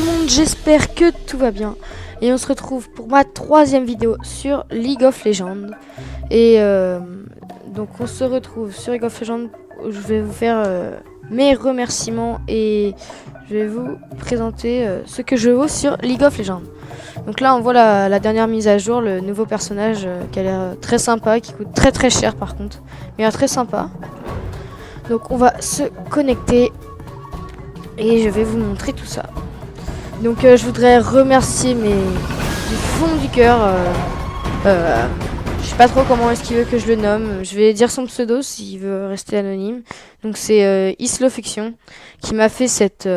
le monde, j'espère que tout va bien. Et on se retrouve pour ma troisième vidéo sur League of Legends. Et donc on se retrouve sur League of Legends où je vais vous faire mes remerciements et je vais vous présenter ce que je vaux sur League of Legends. Donc là on voit la dernière mise à jour, le nouveau personnage qui a l'air très sympa, qui coûte très cher par contre, mais il est très sympa. Donc on va se connecter et je vais vous montrer tout ça. Donc je voudrais remercier du fond du cœur. Je sais pas trop comment est-ce qu'il veut que je le nomme. Je vais dire son pseudo s'il veut rester anonyme. Donc c'est Islofiction qui m'a fait cette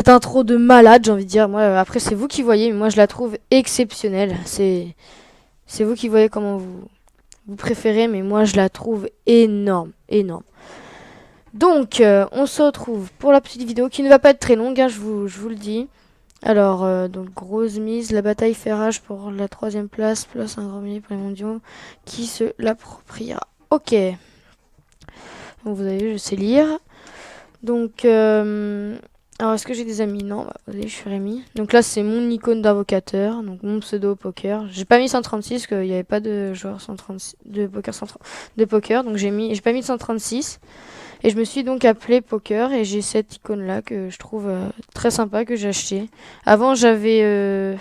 intro de malade, j'ai envie de dire. Moi après c'est vous qui voyez, mais moi je la trouve exceptionnelle. C'est vous qui voyez comment vous préférez, mais moi je la trouve énorme. Donc, on se retrouve pour la petite vidéo qui ne va pas être très longue, hein, je vous le dis. Alors, donc grosse mise, la bataille fait rage pour la 3ème place, plus un grand millier pour les mondiaux. Qui se l'appropriera? Ok. Donc vous avez vu, je sais lire. Donc, alors est-ce que j'ai des amis? Non, bah, vous avez vu, je suis Rémi. Donc là, c'est mon icône d'invocateur, donc mon pseudo au poker. J'ai pas mis 136 parce qu'il n'y avait pas de joueur 136, de poker, donc j'ai pas mis 136. Et je me suis donc appelé Poker et j'ai cette icône là que je trouve très sympa, que j'ai acheté. Avant j'avais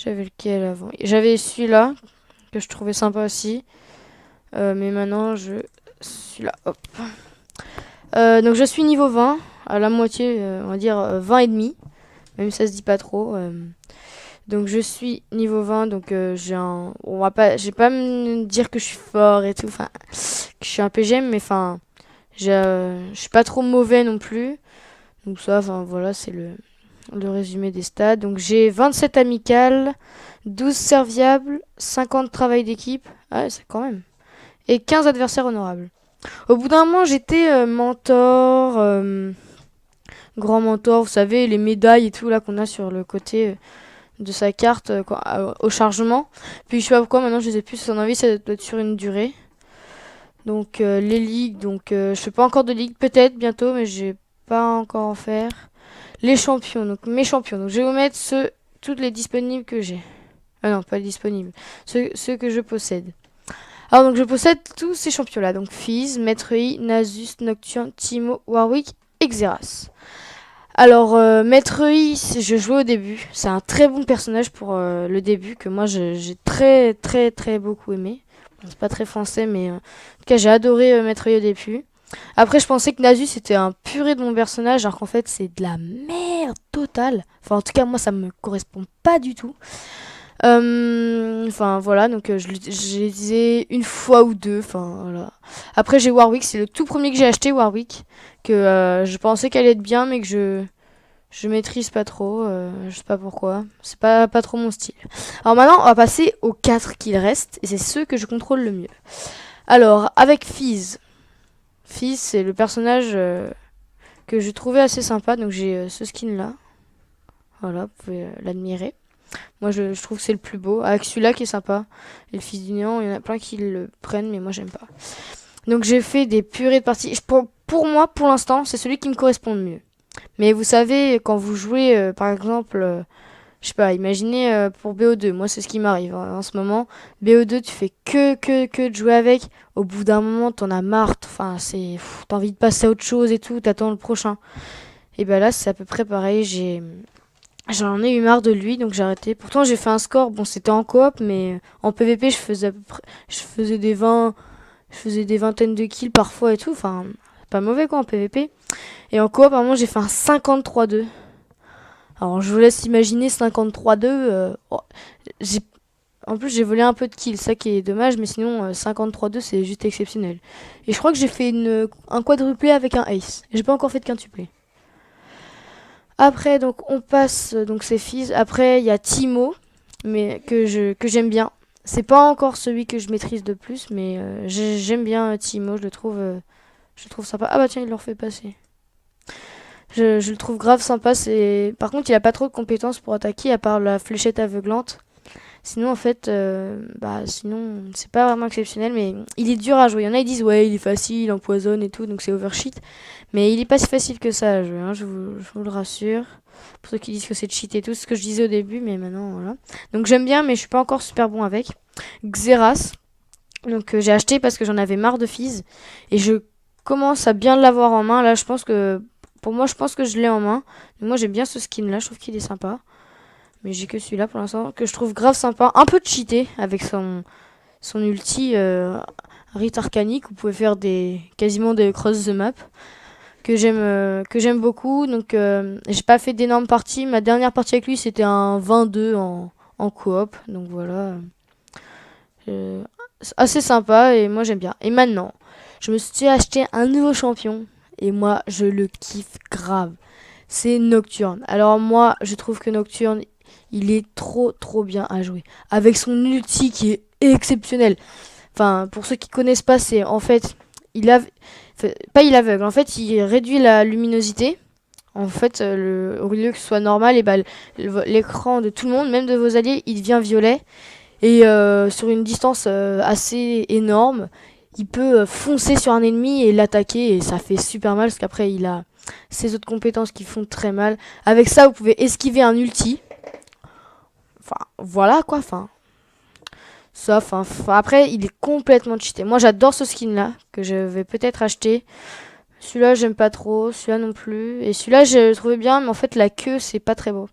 lequel avant? J'avais celui-là que je trouvais sympa aussi. Mais maintenant je suis là. Hop. Donc je suis niveau 20, à la moitié, on va dire 20 et demi. Même si ça se dit pas trop. Donc je suis niveau 20, donc je vais pas me dire que je suis fort et tout, enfin que je suis un PGM, mais enfin je suis pas trop mauvais non plus. Donc ça, enfin voilà, c'est le résumé des stats. Donc j'ai 27 amicales, 12 serviables, 50 travail d'équipe. Ah, c'est quand même. Et 15 adversaires honorables. Au bout d'un moment, j'étais mentor, grand mentor, vous savez, les médailles et tout là qu'on a sur le côté de sa carte au chargement. Puis je sais pas pourquoi maintenant je les ai plus sur envie, ça doit être sur une durée. Donc les ligues, donc je fais pas encore de ligue, peut-être bientôt, mais j'ai pas encore en faire. Les champions, donc mes champions. Donc je vais vous mettre toutes les disponibles que j'ai. Ah non, pas les disponibles. Ceux que je possède. Alors donc je possède tous ces champions là. Donc Fizz, Maître Yi, Nasus, Nocturne, Teemo, Warwick et Xerath. Alors Maître Yi, je jouais au début. C'est un très bon personnage pour le début que moi j'ai très beaucoup aimé. C'est pas très français, mais en tout cas j'ai adoré Maître Yi au début. Après je pensais que Nasus c'était un purée de mon personnage, alors qu'en fait c'est de la merde totale. Enfin en tout cas moi ça me correspond pas du tout. Enfin voilà, donc je l'ai utilisé une fois ou deux, enfin voilà. Après j'ai Warwick, c'est le tout premier que j'ai acheté, Warwick, que je pensais qu'elle allait être bien, mais que je maîtrise pas trop, je sais pas pourquoi, c'est pas trop mon style. Alors maintenant on va passer aux 4 qu'il reste, et c'est ceux que je contrôle le mieux. Alors avec Fizz, c'est le personnage que je trouvais assez sympa, donc j'ai ce skin là, voilà, vous pouvez l'admirer. Moi je trouve que c'est le plus beau, avec celui-là qui est sympa, et le fils du néant, il y en a plein qui le prennent, mais moi j'aime pas. Donc j'ai fait des purées de parties, pour moi pour l'instant c'est celui qui me correspond le mieux. Mais vous savez, quand vous jouez, par exemple, je sais pas, imaginez pour BO2, moi c'est ce qui m'arrive en ce moment. BO2, tu fais que de jouer avec. Au bout d'un moment, t'en as marre. Enfin, t'as envie de passer à autre chose et tout, t'attends le prochain. Et ben là, c'est à peu près pareil. J'en ai eu marre de lui, donc j'ai arrêté. Pourtant, j'ai fait un score. Bon, c'était en coop, mais en PVP, je faisais à peu près, je faisais des vingtaines de kills parfois et tout. Enfin, pas mauvais quoi en PVP. Et en coop, apparemment, j'ai fait un 53-2. Alors, je vous laisse imaginer 53-2. En plus, j'ai volé un peu de kills, ça qui est dommage, mais sinon, 53-2, c'est juste exceptionnel. Et je crois que j'ai fait un quadruplé avec un ace. J'ai pas encore fait de quintuplé. Après, donc, on passe, donc c'est Fizz. Après, il y a Teemo, mais que j'aime bien. C'est pas encore celui que je maîtrise de plus, mais j'aime bien Teemo, je le trouve sympa. Ah bah tiens, il leur fait passer. Je le trouve grave sympa. Par contre, il a pas trop de compétences pour attaquer, à part la fléchette aveuglante. Sinon, en fait, sinon, c'est pas vraiment exceptionnel, mais il est dur à jouer. Il y en a, ils disent, ouais, il est facile, il empoisonne et tout, donc c'est overcheat. Mais il est pas si facile que ça à jouer, hein, je vous le rassure. Pour ceux qui disent que c'est cheat et tout, c'est ce que je disais au début, mais maintenant, voilà. Donc j'aime bien, mais je suis pas encore super bon avec. Xerath. Donc j'ai acheté parce que j'en avais marre de Fizz. Et je commence à bien l'avoir en main. Là, je pense que... Pour moi, je pense que je l'ai en main. Donc, moi, j'aime bien ce skin-là. Je trouve qu'il est sympa. Mais j'ai que celui-là pour l'instant. Que je trouve grave sympa. Un peu cheaté avec son ulti Rite Arcanique. Vous pouvez faire quasiment des cross the map. Que j'aime beaucoup. Donc j'ai pas fait d'énormes parties. Ma dernière partie avec lui, c'était un 22 en coop. Donc voilà. C'est assez sympa et moi j'aime bien. Et maintenant, je me suis acheté un nouveau champion et moi je le kiffe grave. C'est Nocturne. Alors moi, je trouve que Nocturne, il est trop bien à jouer. Avec son ulti qui est exceptionnel. Enfin, pour ceux qui connaissent pas, c'est en fait, pas il aveugle. En fait, il réduit la luminosité. En fait, au lieu que ce soit normal, et l'écran de tout le monde, même de vos alliés, il devient violet. Et sur une distance assez énorme, il peut foncer sur un ennemi et l'attaquer et ça fait super mal parce qu'après il a ses autres compétences qui font très mal. Avec ça, vous pouvez esquiver un ulti. Enfin, voilà quoi. Après, il est complètement cheaté. Moi, j'adore ce skin là que je vais peut-être acheter. Celui-là, j'aime pas trop. Celui-là non plus. Et celui-là, je le trouvais bien, mais en fait, la queue, c'est pas très beau.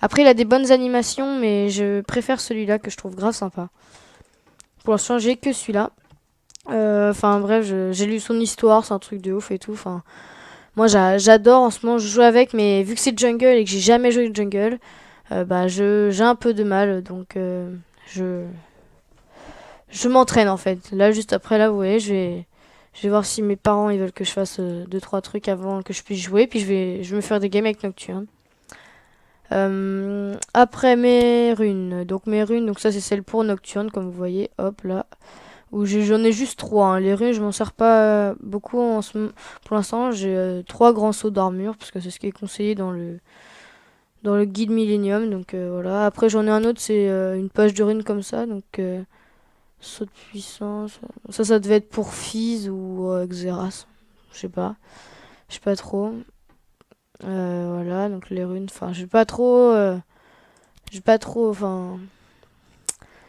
Après, il a des bonnes animations, mais je préfère celui-là que je trouve grave sympa. Pour l'instant, j'ai que celui-là. Enfin bref, j'ai lu son histoire, c'est un truc de ouf et tout. Enfin, moi j'adore en ce moment, je joue avec, mais vu que c'est jungle et que j'ai jamais joué de jungle, j'ai un peu de mal, donc je je m'entraîne en fait. Là juste après là, vous voyez, je vais voir si mes parents ils veulent que je fasse deux trois trucs avant que je puisse jouer, puis je vais me faire des games avec Nocturne. Après mes runes, donc ça c'est celle pour Nocturne, comme vous voyez, hop là. Où j'en ai juste trois, hein. Les runes, je m'en sers pas beaucoup pour l'instant. J'ai trois grands sauts d'armure parce que c'est ce qui est conseillé dans le guide Millennium. Donc voilà. Après, j'en ai un autre, c'est une page de runes comme ça. Donc saut de puissance. Ça devait être pour Fizz ou Xerath. Je sais pas. Je sais pas trop. Voilà. Donc les runes. Enfin, j'ai pas trop. Enfin,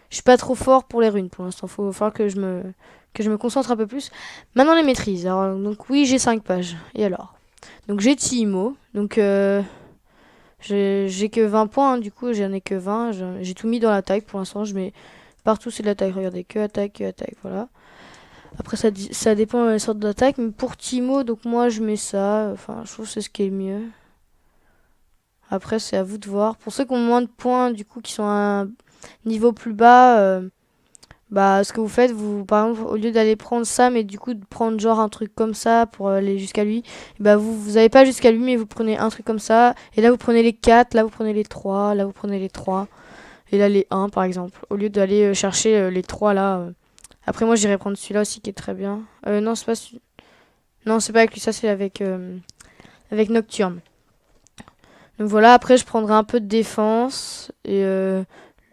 je suis pas trop fort pour les runes pour l'instant. Faut falloir que je me concentre un peu plus. Maintenant les maîtrises. Alors, donc oui, j'ai 5 pages. Et alors? Donc j'ai Timo. Donc j'ai que 20 points, hein. Du coup, j'en ai que 20. J'ai tout mis dans l'attaque pour l'instant. Je mets partout c'est de l'attaque. Regardez, que attaque, que attaque. Voilà. Après, ça dépend de la sorte d'attaque. Mais pour Timo, donc moi je mets ça. Enfin, je trouve que c'est ce qui est le mieux. Après, c'est à vous de voir. Pour ceux qui ont moins de points, du coup, qui sont à un niveau plus bas, ce que vous faites, par exemple, au lieu d'aller prendre ça, mais du coup de prendre genre un truc comme ça pour aller jusqu'à lui, vous n'allez pas jusqu'à lui, mais vous prenez un truc comme ça, et là vous prenez les 4, là vous prenez les 3, là vous prenez les 3, et là les 1 par exemple, au lieu d'aller chercher les 3 là. Après moi j'irai prendre celui-là aussi qui est très bien. Non, c'est pas non, c'est pas avec lui, ça c'est avec Nocturne. Donc voilà, après je prendrai un peu de défense et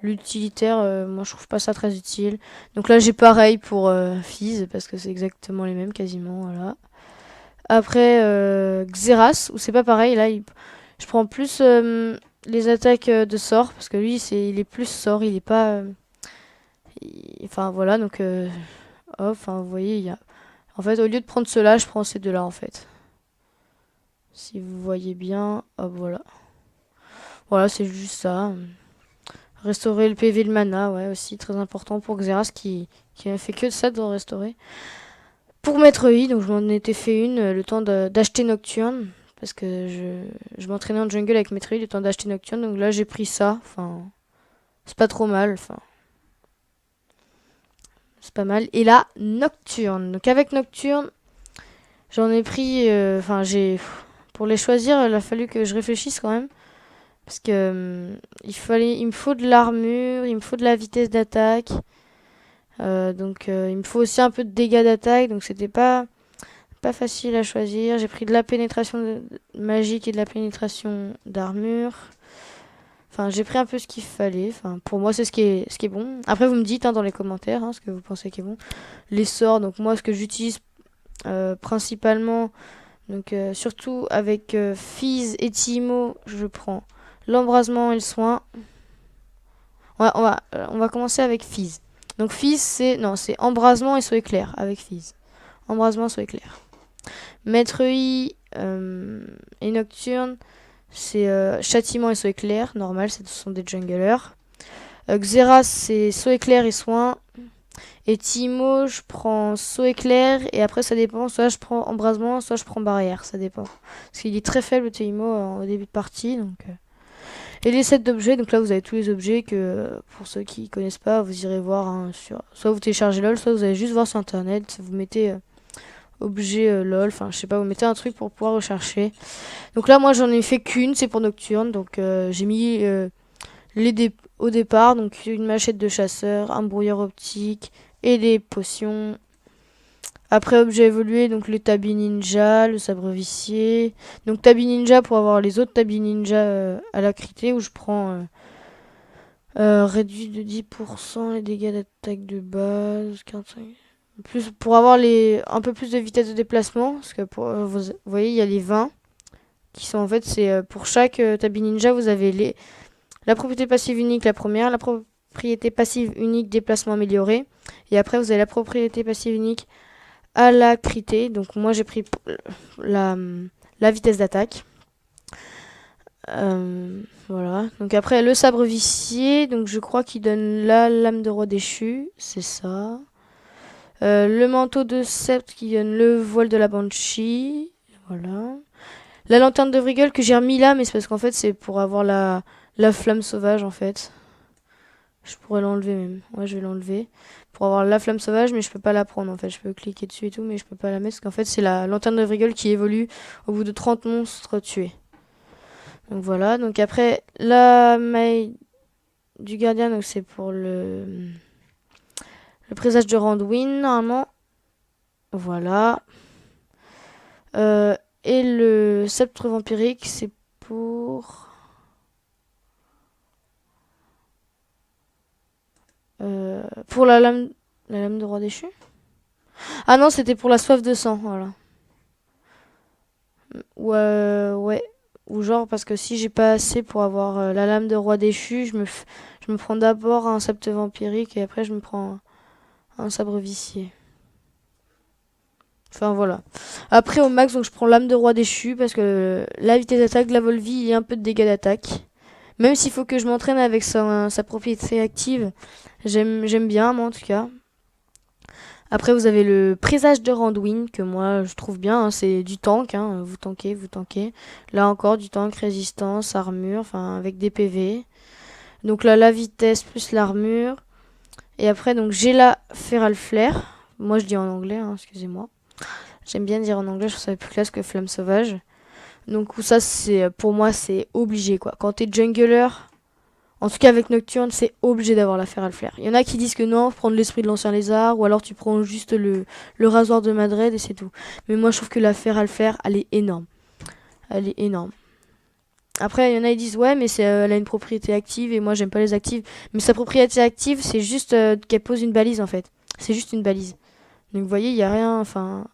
l'utilitaire, moi je trouve pas ça très utile. Donc là j'ai pareil pour Fizz parce que c'est exactement les mêmes quasiment, voilà. Après Xerath, où c'est pas pareil, là je prends plus les attaques de sort parce que lui il est plus sort, il est pas enfin voilà, donc enfin vous voyez, en fait au lieu de prendre ceux-là, je prends ces deux-là en fait. Si vous voyez bien, hop voilà. Voilà, c'est juste ça. Restaurer le PV, le mana, ouais, aussi très important pour Xerath qui a fait que de ça de restaurer. Pour mettre I, donc je m'en étais fait une, le temps d'acheter Nocturne, parce que je m'entraînais en jungle avec Maître I, le temps d'acheter Nocturne, donc là j'ai pris ça, enfin, c'est pas trop mal, enfin, c'est pas mal. Et là, Nocturne, donc avec Nocturne, j'en ai pris, pour les choisir, il a fallu que je réfléchisse quand même. Parce que il me faut de l'armure, il me faut de la vitesse d'attaque. Donc il me faut aussi un peu de dégâts d'attaque. Donc c'était pas facile à choisir. J'ai pris de la pénétration magique et de la pénétration d'armure. Enfin, j'ai pris un peu ce qu'il fallait. Enfin, pour moi, c'est ce qui est bon. Après, vous me dites hein, dans les commentaires ce que vous pensez qui est bon. Les sorts, donc moi, ce que j'utilise principalement, donc surtout avec Fizz et Timo, je prends l'embrasement et le soin. On va commencer avec Fizz. Donc Fizz, c'est embrasement et saut éclair avec Fizz. Embrasement, saut éclair. Maître I et Nocturne, c'est châtiment et saut éclair, normal, ce sont des junglers. Xerath, c'est saut éclair et soin. Et Timo, je prends saut éclair et après ça dépend, soit je prends embrasement, soit je prends barrière, ça dépend. Parce qu'il est très faible Timo au début de partie. Et les sets d'objets, donc là vous avez tous les objets que pour ceux qui connaissent pas, vous irez voir hein, soit vous téléchargez LOL, soit vous allez juste voir sur internet, vous mettez objet LOL, enfin je sais pas, vous mettez un truc pour pouvoir rechercher. Donc là moi j'en ai fait qu'une, c'est pour Nocturne, donc j'ai mis au départ, donc une machette de chasseur, un brouilleur optique et des potions. Après objet évolué, donc le tabi ninja, le sabre vicié. Donc tabi ninja pour avoir les autres tabi ninja alacrité où je prends réduit de 10% les dégâts d'attaque de base, 45. Plus, pour avoir un peu plus de vitesse de déplacement, parce que vous voyez il y a les 20 qui sont en fait c'est pour chaque tabi ninja vous avez la propriété passive unique la première, la propriété passive unique déplacement amélioré et après vous avez la propriété passive unique alacrité. Donc moi j'ai pris la vitesse d'attaque. Voilà. Donc après le sabre vicié, donc je crois qu'il donne la lame de roi déchu, c'est ça. Le manteau de sceptre qui donne le voile de la banshee, voilà. La lanterne de Vrigel que j'ai remis là, mais c'est parce qu'en fait c'est pour avoir la flamme sauvage en fait. Je pourrais l'enlever même. Ouais, je vais l'enlever. Pour avoir la flamme sauvage, mais je peux pas la prendre en fait. Je peux cliquer dessus et tout, mais je peux pas la mettre parce qu'en fait, c'est la lanterne de Vrigel qui évolue au bout de 30 monstres tués. Donc voilà. Donc après, la maille du gardien, donc c'est pour le présage de Randuin, normalement. Voilà. Et le sceptre vampirique, c'est pour. Pour la lame de roi déchu. Ah non, c'était pour la soif de sang, voilà. Ouais. Ou genre, parce que si j'ai pas assez pour avoir la lame de roi déchu, je me prends d'abord un sceptre vampirique et après je me prends un sabre vicié. Enfin voilà. Après au max, donc je prends l'âme de roi déchu parce que la vitesse d'attaque, la volvie et un peu de dégâts d'attaque. Même s'il faut que je m'entraîne avec sa propriété active, j'aime bien moi en tout cas. Après, vous avez le présage de Randuin, que moi je trouve bien, hein, c'est du tank, hein, vous tankez. Là encore, du tank, résistance, armure, enfin avec des PV. Donc là, la vitesse plus l'armure. Et après, donc j'ai la Feral Flare. Moi je dis en anglais, hein, excusez-moi. J'aime bien dire en anglais, je trouve ça plus classe que Flamme Sauvage. Donc ça, pour moi, c'est obligé quoi. Quand t'es jungler, en tout cas avec Nocturne, c'est obligé d'avoir la Feral Flare. Il y en a qui disent que non, prendre l'esprit de l'ancien lézard, ou alors tu prends juste le rasoir de Madred et c'est tout. Mais moi je trouve que la Feral Flare, elle est énorme. Elle est énorme. Après, il y en a qui disent ouais, mais elle a une propriété active et moi j'aime pas les actives. Mais sa propriété active, c'est juste qu'elle pose une balise en fait. C'est juste une balise. Donc vous voyez, il y a rien. Enfin,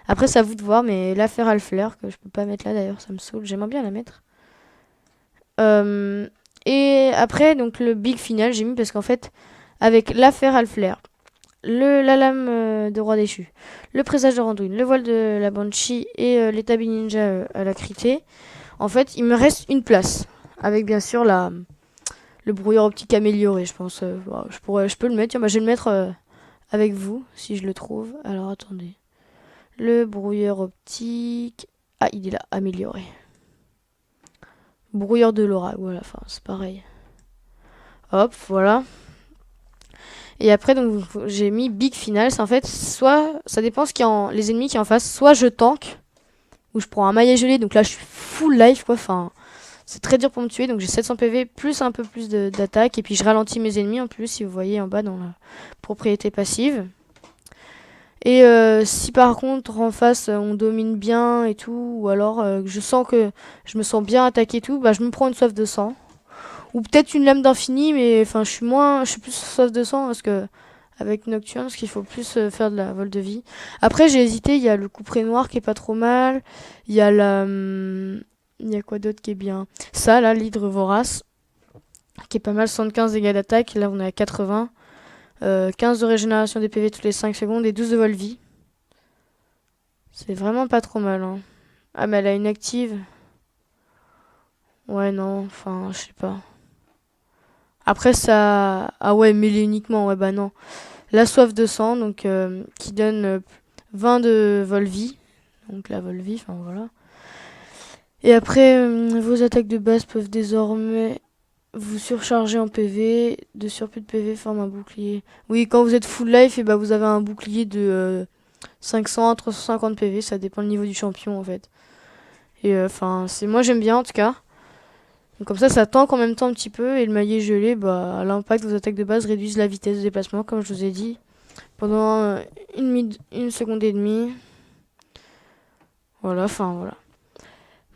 après c'est à vous de voir, mais la Feral Flare que je peux pas mettre là d'ailleurs, ça me saoule. J'aimerais bien la mettre. Et après, donc le big final, j'ai mis parce qu'en fait, avec la Feral Flare, la lame de roi déchu, le présage de Randuin, le voile de la Banshee et les tabi ninja à la critée, en fait, il me reste une place. Avec bien sûr le brouilleur optique amélioré, je pense. Je peux le mettre. Tiens, bah, je vais le mettre avec vous, si je le trouve. Alors, attendez. Le brouilleur optique. Ah, il est là, amélioré. Brouilleur de l'aura, voilà, enfin, c'est pareil. Hop, voilà. Et après, donc, j'ai mis big final. C'est en fait, soit, ça dépend les ennemis qui en face. Soit je tank, où je prends un maillet gelé, donc là, je suis full life, quoi. Enfin, c'est très dur pour me tuer, donc j'ai 700 PV, plus un peu plus d'attaque. Et puis, je ralentis mes ennemis, en plus, si vous voyez en bas dans la propriété passive. Et si par contre en face on domine bien et tout, ou alors je sens que je me sens bien attaqué et tout, bah je me prends une soif de sang. Ou peut-être une lame d'infini, mais enfin je suis plus soif de sang parce que avec Nocturne, parce qu'il faut plus faire de la vol de vie. Après j'ai hésité, il y a le couperet noir qui est pas trop mal. Il y a la... il y a quoi d'autre qui est bien? Ça là, l'hydre vorace, qui est pas mal, 75 dégâts d'attaque, là on est à 80. 15 de régénération des PV toutes les 5 secondes et 12 de vol vie. C'est vraiment pas trop mal, hein. Ah mais elle a une active. Ouais non, enfin je sais pas. Après ça... Ah ouais, mêlée uniquement, ouais bah non. La soif de sang, donc qui donne 20 de vol vie. Donc la vol vie, enfin voilà. Et après, vos attaques de base peuvent désormais vous surcharger en PV. De surplus de PV forme un bouclier. Oui, quand vous êtes full life, et bah vous avez un bouclier de 500 à 350 PV. Ça dépend du niveau du champion en fait. Et enfin, moi j'aime bien en tout cas. Donc comme ça tank en même temps un petit peu. Et le maillet gelé, bah à l'impact, vos attaques de base réduisent la vitesse de déplacement, comme je vous ai dit. Pendant une seconde et demie. Voilà, enfin voilà.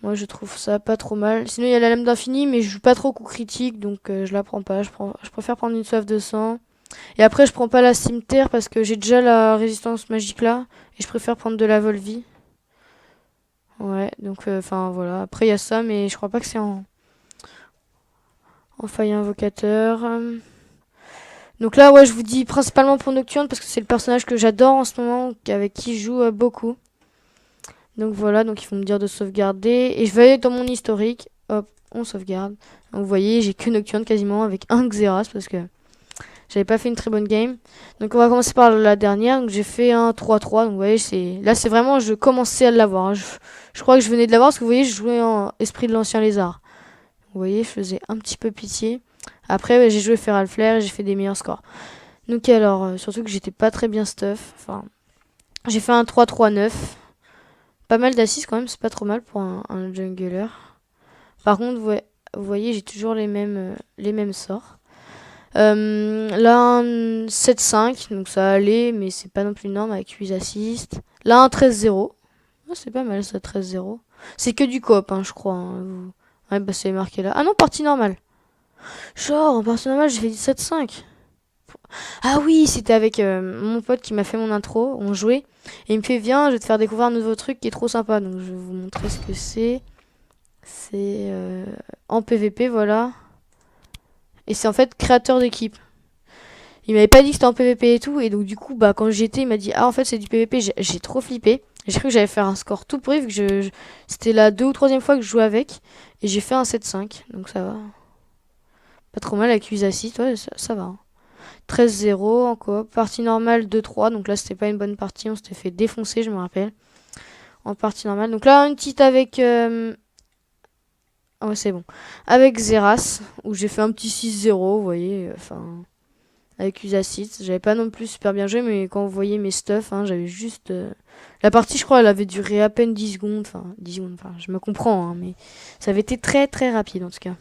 Moi je trouve ça pas trop mal. Sinon il y a la lame d'infini, mais je joue pas trop coup critique, donc je la prends pas. Je préfère prendre une soif de sang. Et après je prends pas la cimetière parce que j'ai déjà la résistance magique là. Et je préfère prendre de la volvie. Ouais, donc enfin voilà. Après il y a ça, mais je crois pas que c'est en faille invocateur. Donc là ouais, je vous dis principalement pour Nocturne parce que c'est le personnage que j'adore en ce moment, avec qui je joue beaucoup. Donc voilà, donc ils vont me dire de sauvegarder. Et je vais aller dans mon historique. Hop, on sauvegarde. Donc vous voyez, j'ai que Nocturne quasiment avec un Xerath parce que j'avais pas fait une très bonne game. Donc on va commencer par la dernière. Donc j'ai fait un 3-3. Donc vous voyez, là c'est vraiment, je commençais à l'avoir, hein. Je crois que je venais de l'avoir parce que vous voyez, je jouais en esprit de l'ancien lézard. Vous voyez, je faisais un petit peu pitié. Après, ouais, j'ai joué Feral Flare et j'ai fait des meilleurs scores. Donc alors, surtout que j'étais pas très bien stuff. Enfin, j'ai fait un 3-3-9. Pas mal d'assists quand même, c'est pas trop mal pour un jungler. Par contre, vous voyez, j'ai toujours les mêmes sorts. Là, un 7-5, donc ça allait, mais c'est pas non plus énorme avec 8 assists. Là, un 13-0. Oh, c'est pas mal ça, 13-0. C'est que du coop, hein, je crois, hein. Ouais, bah c'est marqué là. Ah non, partie normale. Genre, en partie normale, j'ai fait 7-5. Ah oui, c'était avec mon pote qui m'a fait mon intro. On jouait. Et il me fait, viens, je vais te faire découvrir un nouveau truc qui est trop sympa. Donc je vais vous montrer ce que c'est. C'est en PVP, voilà. Et c'est en fait créateur d'équipe. Il m'avait pas dit que c'était en PVP et tout. Et donc du coup, bah quand j'y étais, il m'a dit, ah en fait c'est du PVP. J'ai trop flippé. J'ai cru que j'allais faire un score tout pourri vu que c'était la 2 ou 3e fois que je jouais avec. Et j'ai fait un 7-5. Donc ça va. Pas trop mal avec 8 assists, ouais, ça va, hein. 13-0 en coop. Partie normale 2-3. Donc là, c'était pas une bonne partie. On s'était fait défoncer, je me rappelle. En partie normale. Donc là, une petite avec... Oh, c'est bon. Avec Xerath, où j'ai fait un petit 6-0, vous voyez. Enfin, avec Usacid. J'avais pas non plus super bien joué, mais quand vous voyez mes stuff, hein, j'avais juste... La partie, je crois, elle avait duré à peine 10 secondes. Enfin, 10 secondes, enfin, je me comprends, hein, mais ça avait été très très rapide en tout cas.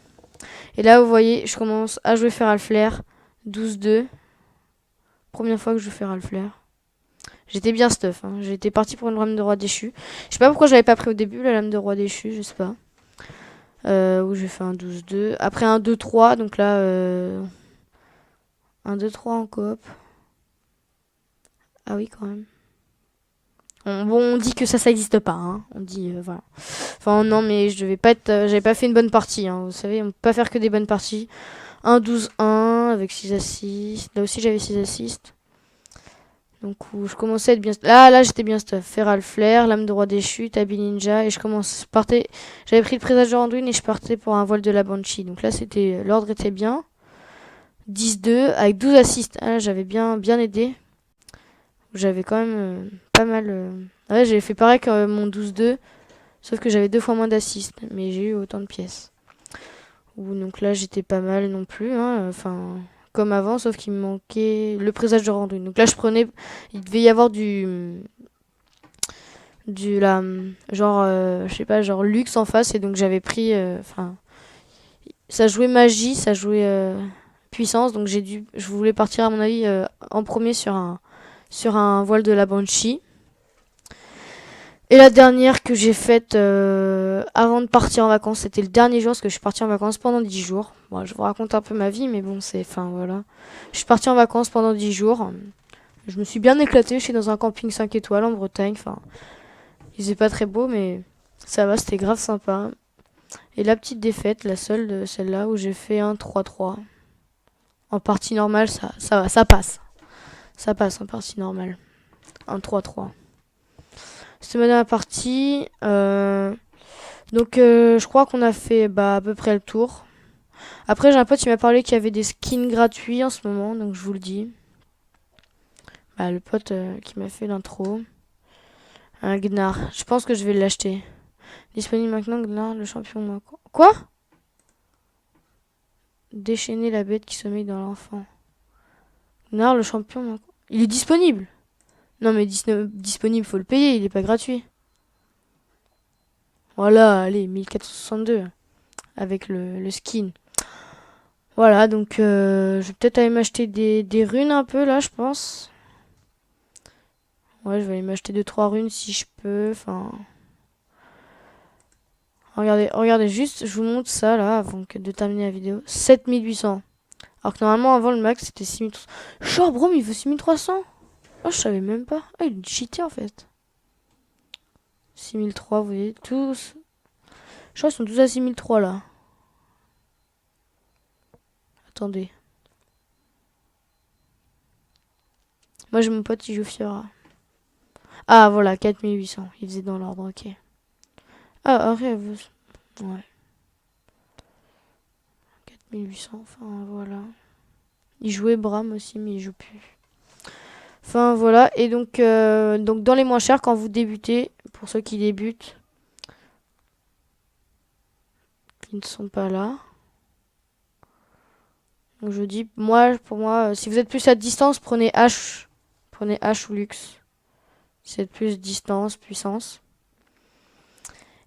Et là, vous voyez, je commence à jouer Feral Flare. 12-2. Première fois que je joue Feral Flare. J'étais bien stuff, hein. J'étais parti pour une lame de roi déchu. Je sais pas pourquoi je l'avais pas pris au début, la lame de roi déchu, je sais pas. Où j'ai fait un 12-2. Après un 2-3, donc là, un 2-3 en coop. Ah oui, quand même. Bon, on dit que ça existe pas, hein. On dit, voilà. Enfin, non, mais je devais pas être, j'avais pas fait une bonne partie, hein. Vous savez, on peut pas faire que des bonnes parties. Un 12-1 avec 6 assists. Là aussi, j'avais 6 assists. Donc où je commençais à être bien... Là j'étais bien stuff. Feral Flare, lame de roi déchu, Tabi Ninja. Et j'avais pris le présage de Randuin et je partais pour un voile de la Banshee. Donc là, l'ordre était bien. 10-2 avec 12 assists. Ah, là, j'avais bien aidé. J'avais quand même pas mal... Ouais, j'avais fait pareil que mon 12-2. Sauf que j'avais 2 fois moins d'assists. Mais j'ai eu autant de pièces. Donc là, j'étais pas mal non plus, hein. Enfin... Comme avant, sauf qu'il me manquait le présage de Randuin. Donc là, il devait y avoir genre, je sais pas, genre luxe en face. Et donc j'avais pris, enfin, ça jouait magie, ça jouait puissance. Donc je voulais partir à mon avis en premier sur un voile de la Banshee. Et la dernière que j'ai faite avant de partir en vacances, c'était le dernier jour parce que je suis partie en vacances pendant 10 jours. Bon, je vous raconte un peu ma vie, mais bon, c'est... Enfin, voilà. Je suis partie en vacances pendant 10 jours. Je me suis bien éclatée. Je suis dans un camping 5 étoiles en Bretagne. Enfin, il faisait pas très beau, mais ça va, c'était grave sympa. Et la petite défaite, la seule de celle-là, où j'ai fait un 3-3. En partie normale, ça va, ça passe. Ça passe en partie normale. Un 3-3. C'était ma dernière partie. Donc je crois qu'on a fait à peu près le tour. Après j'ai un pote qui m'a parlé qu'il y avait des skins gratuits en ce moment, donc je vous le dis. Bah, le pote qui m'a fait l'intro. Un Gnar. Je pense que je vais l'acheter. Disponible maintenant, Gnar, le champion. Quoi? Déchaîner la bête qui sommeille dans l'enfant. Gnar, le champion. Il est disponible. Non mais disponible, faut le payer, il est pas gratuit. Voilà, allez, 1462 avec le skin. Voilà, donc je vais peut-être aller m'acheter des runes un peu là, je pense. Ouais, je vais aller m'acheter 2-3 runes si je peux. Enfin, regardez juste, je vous montre ça là avant de terminer la vidéo. 7800. Alors que normalement avant le max c'était 6300. Chorbrom il veut 6300. Oh, je savais même pas. Ah, il est cheaté en fait. 6003, vous voyez, tous. Je crois qu'ils sont tous à 6003 là. Attendez. Moi j'ai mon pote qui joue Fiora. Ah voilà, 4800. Il faisait dans l'ordre, ok. Ah, arrête, ouais. 4800, enfin voilà. Il jouait Bram aussi, mais il joue plus. Enfin voilà, et donc dans les moins chers, quand vous débutez, pour ceux qui débutent, qui ne sont pas là. Donc je dis, pour moi, si vous êtes plus à distance, prenez H. Prenez H ou Luxe. Si vous êtes plus distance, puissance.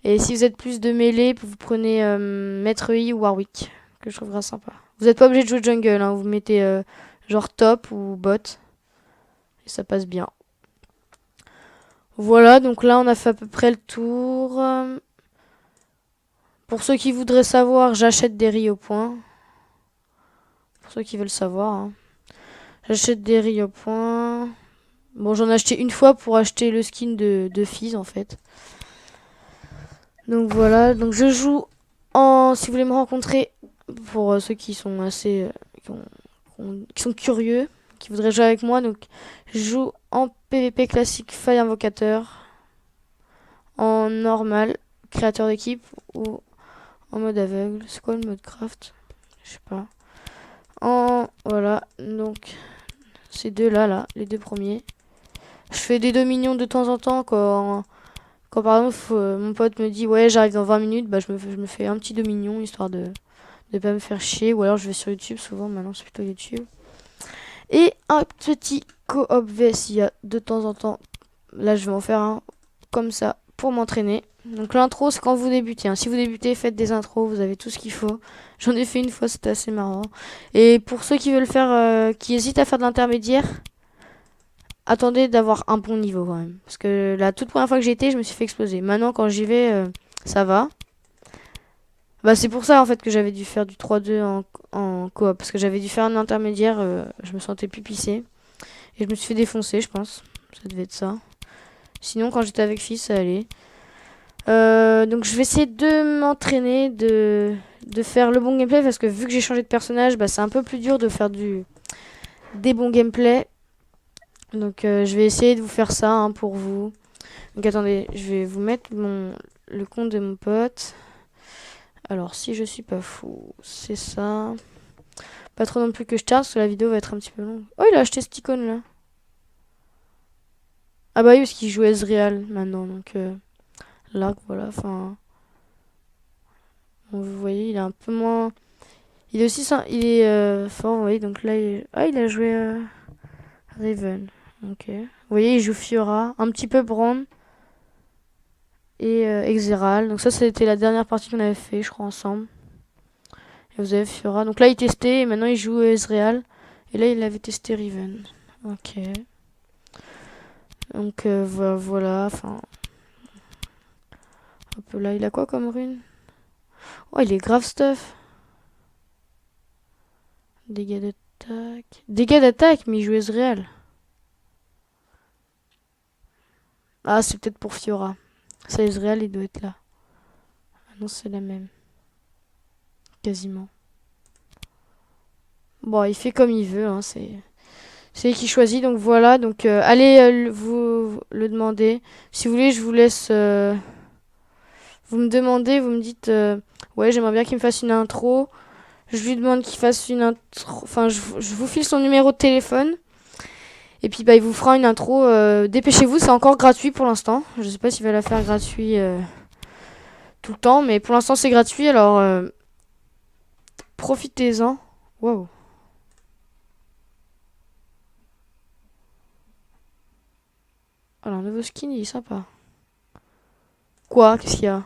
Et si vous êtes plus de mêlée, vous prenez Maître Yi ou Warwick, que je trouverais sympa. Vous n'êtes pas obligé de jouer jungle, hein, vous mettez genre top ou bot. Et ça passe bien. Voilà, donc là on a fait à peu près le tour. Pour ceux qui voudraient savoir, j'achète des riz au point. Pour ceux qui veulent savoir. Hein. J'achète des riz au point. Bon, j'en ai acheté une fois pour acheter le skin de Fizz en fait. Donc voilà, donc je joue en... Si vous voulez me rencontrer, pour ceux qui sont assez... qui sont curieux, qui voudraient jouer avec moi, donc je joue en PvP classique Faille Invocateur, en normal, créateur d'équipe, ou en mode aveugle. C'est quoi le mode craft? Je sais pas. Voilà, donc ces deux-là, là, les deux premiers. Je fais des dominions de temps en temps quand par exemple mon pote me dit ouais j'arrive dans 20 minutes, bah je me fais un petit dominion histoire de pas me faire chier, ou alors je vais sur YouTube souvent, maintenant c'est plutôt YouTube. Et un petit co-op VSIA de temps en temps. Là je vais en faire un comme ça pour m'entraîner. Donc l'intro c'est quand vous débutez. Hein. Si vous débutez, faites des intros, vous avez tout ce qu'il faut. J'en ai fait une fois, c'était assez marrant. Et pour ceux qui veulent faire, qui hésitent à faire de l'intermédiaire, attendez d'avoir un bon niveau quand même. Parce que la toute première fois que j'ai été, je me suis fait exploser. Maintenant quand j'y vais, ça va. Bah c'est pour ça en fait que j'avais dû faire du 3-2 en coop. Parce que j'avais dû faire un intermédiaire, je me sentais plus pissé. Et je me suis fait défoncer, je pense. Ça devait être ça. Sinon quand j'étais avec Fizz, ça allait. Donc je vais essayer de m'entraîner, de faire le bon gameplay. Parce que vu que j'ai changé de personnage, bah, c'est un peu plus dur de faire des bons gameplays. Donc je vais essayer de vous faire ça hein, pour vous. Donc attendez, je vais vous mettre le compte de mon pote. Alors si je suis pas fou, c'est ça. Pas trop non plus que je tarde parce que la vidéo va être un petit peu longue. Oh il a acheté cette icône là. Ah bah oui parce qu'il joue Ezreal maintenant donc là voilà enfin. Bon, vous voyez il est un peu moins. Il est aussi il est fort vous voyez donc là il a joué Riven. Ok. Vous voyez il joue Fiora, un petit peu Brand. Et Exeral. Donc ça c'était la dernière partie qu'on avait fait je crois ensemble. Et vous avez Fiora. Donc là il testait et maintenant il joue Ezreal. Et là il avait testé Riven. Ok. Donc voilà. Enfin. Hop là, il a quoi comme rune? Oh, il est grave stuff. Dégâts d'attaque. Dégâts d'attaque, mais il joue Ezreal. Ah, c'est peut-être pour Fiora. Ça, Ezreal, il doit être là. Ah non, c'est la même. Quasiment. Bon, il fait comme il veut, hein, c'est lui qui choisit, donc voilà. Donc allez vous le demander. Si vous voulez, je vous laisse. Vous me demandez, vous me dites, ouais, j'aimerais bien qu'il me fasse une intro. Je lui demande qu'il fasse une intro. Enfin, je vous file son numéro de téléphone. Et puis, bah, il vous fera une intro. Dépêchez-vous, c'est encore gratuit pour l'instant. Je sais pas s'il va la faire gratuit tout le temps, mais pour l'instant, c'est gratuit. Alors, profitez-en. Waouh. Alors, nouveau skin, il est sympa. Quoi? Qu'est-ce qu'il y a?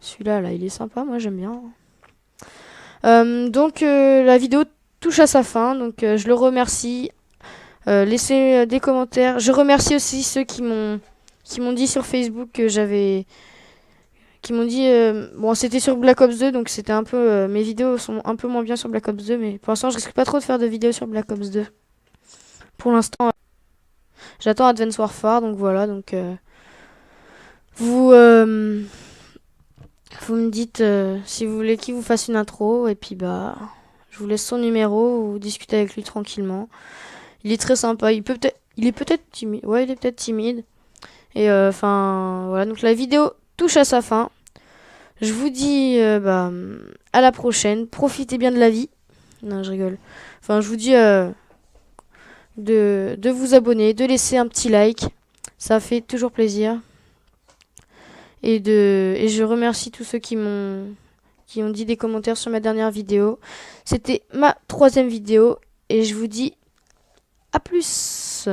Celui-là, là, il est sympa. Moi, j'aime bien. Donc, la vidéo touche à sa fin. Donc, je le remercie. Laissez des commentaires. Je remercie aussi ceux qui m'ont dit sur Facebook que j'avais qui m'ont dit bon, c'était sur Black Ops 2, donc c'était un peu mes vidéos sont un peu moins bien sur Black Ops 2, mais pour l'instant je risque pas trop de faire de vidéos sur Black Ops 2. Pour l'instant j'attends Advance Warfare, donc voilà. Donc vous vous me dites si vous voulez qu'il vous fasse une intro, et puis bah je vous laisse son numéro, vous discutez avec lui tranquillement. Il est très sympa, il est peut-être timide. Ouais, il est peut-être timide. Et enfin voilà, donc la vidéo touche à sa fin. Je vous dis bah, à la prochaine. Profitez bien de la vie. Non, je rigole. Enfin, je vous dis de vous abonner, de laisser un petit like. Ça fait toujours plaisir. Et je remercie tous ceux qui ont dit des commentaires sur ma dernière vidéo. C'était ma 3e vidéo. Et je vous dis à plus.